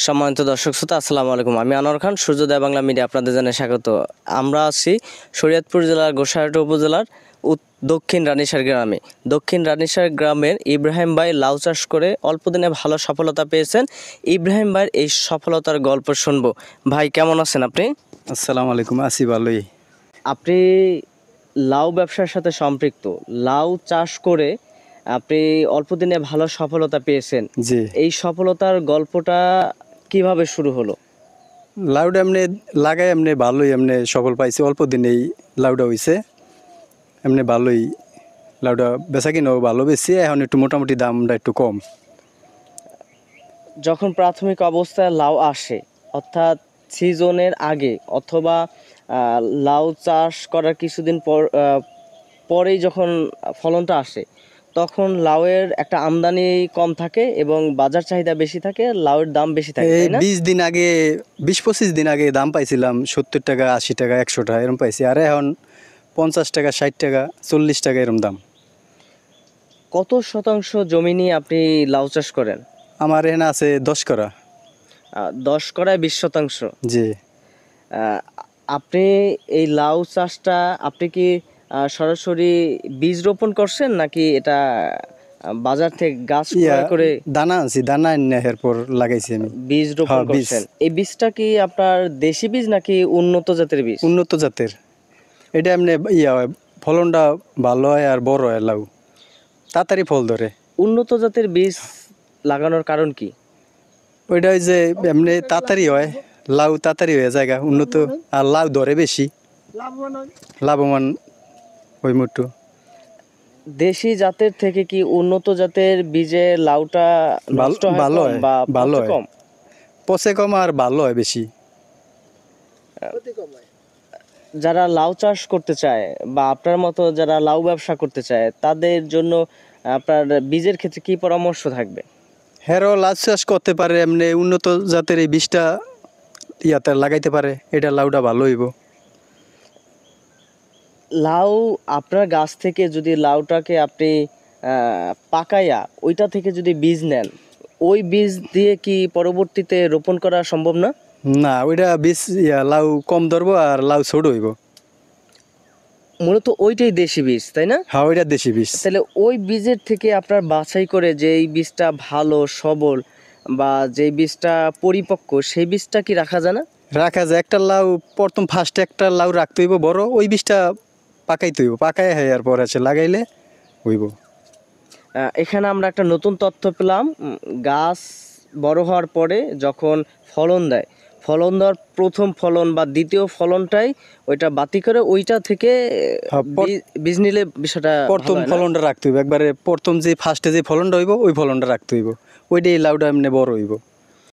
সম্মানিত দর্শক শ্রোতা, আসসালামু আলাইকুম। আমি আনোয়ার খান, সূর্যোদয় বাংলা মিডিয়া আপনাদের জানাই স্বাগত। আমরা আছি শরীয়তপুর জেলার গোসাইরহাট উপজেলার দক্ষিণ রানীশার গ্রামে। দক্ষিণ রানীশার গ্রামের ইব্রাহিম ভাই লাউ চাষ করে অল্প দিনে ভালো সফলতা পেয়েছেন। ইব্রাহিম ভাইয়ের এই সফলতার গল্প শুনবো। ভাই, কেমন আছেন আপনি? আসসালামু আলাইকুম, আছি ভালোই। আপনি লাউ ব্যবসার সাথে সম্পৃক্ত। লাউ চাষ করে আপনি অল্প দিনে ভালো সফলতা পেয়েছেন। জি, এই সফলতার গল্পটা কিভাবে শুরু হলো? লাউটা এমনি লাগাই এমনি ভালোই এমনি সফল পাইছি, অল্প দিনেই লাউটা হইছে। এমনি ভালোই লাউটা বেচা কিনাও ভালো বেশি, এখন একটু মোটামুটি দামটা একটু কম। যখন প্রাথমিক অবস্থায় লাউ আসে, অর্থাৎ সিজনের আগে অথবা লাউ চাষ করার কিছুদিন পরেই যখন ফলনটা আসে, তখন লাউয়ের একটা আমদানি কম থাকে এবং বাজার চাহিদা বেশি থাকে, লাউয়ের দাম বেশি থাকে, এই তাই না? 20 দিন আগে, 20-25 দিন আগে দাম পাইছিলাম 70 টাকা, 80 টাকা, 100 টাকা এরকম পাইছি। আর এখন 50 টাকা, 60 টাকা, 40 টাকা এরকম দাম। কত শতাংশ জমি নিয়ে আপনি লাউ চাষ করেন? আমার এখানে আছে 10 করা। 10 করায় 20%। জি, আহ, আপনি এই লাউ চাষটা আপনি কি সরাসরি বীজ রোপণ করছেন, নাকি এটা বাজার থেকে গাছ ক্রয় করে দানা আনছি, দানা এনে এরপর লাগাইছি আমি। বীজ রোপণ হ্যাঁ, বীজ। করছেন? এই বীজটা কি আপনার দেশি বীজ নাকি উন্নত জাতের বীজ? উন্নত জাতের। এটা এমনি হয়, ফলনটা ভালো হয় আর বড় হয় লাউ, তাড়াতাড়ি ফল ধরে। উন্নত জাতের বীজ লাগানোর কারণ কি? ওইটা ওই যে এমনি তাড়াতাড়ি হয়, লাউ তাড়াতাড়ি হয়ে জায়গা উন্নত, আর লাউ ধরে বেশি, লাভবান ওই মুটু। দেশি জাতের থেকে কি উন্নত জাতের বীজে লাউটা নষ্ট হয় ভালো কম হয়, বা ভালো পচে হয়। কম? পচে কম আর ভালো হয় বেশি। যারা লাউ চাষ করতে চায় বা আপনার মতো যারা লাউ ব্যবসা করতে চায়, তাদের জন্য আপনার বীজের ক্ষেত্রে কি পরামর্শ থাকবে? হেরো লাউ চাষ করতে পারে, এমনি উন্নত জাতের এই বীজটা ইয়াতে লাগাইতে পারে, এটা লাউটা ভালো হইব। লাউ আপনার গাছ থেকে যদি লাউটাকে আপনি পাকাইয়া ওইটা থেকে যদি বীজ নেন, ওই বীজ দিয়ে কি পরবর্তীতে রোপণ করা সম্ভব না? না, ওইটা বীজ লাউ কম ধরবো আর লাউ ছোট হইব। মূলত ওইটাই দেশি বীজ, তাই না? হ্যাঁ, ওইটা দেশি বীজ। তাহলে ওই বীজের থেকে আপনার বাছাই করে যে এই বীজটা ভালো সবল বা যে বীজটা পরিপক্ক, সেই বীজটা কি রাখা যায় না? রাখা যায়। একটা লাউ প্রথম ফার্স্টে একটা লাউ রাখতে হইব বড়, ওই বীজটা পাকাইতে হইব, পাকাই হয় আর পর আছে লাগাইলে হইব। এখানে আমরা একটা নতুন তথ্য পেলাম। গাছ বড় হওয়ার পরে যখন ফলন দেয়, ফলন দেওয়ার প্রথম ফলন বা দ্বিতীয় ফলনটাই ওইটা বাতি করে ওইটা থেকে হ্যাঁ, বীজ নিলে বিষয়টা প্রথম ভালো হয় না? ফলনটা রাখতে হইব, একবারে প্রথম যে ফার্স্টে যে ফলনটা হইব ওই ফলনটা রাখতে হইব, ওইটাই লাউটা এমনি বড় হইব।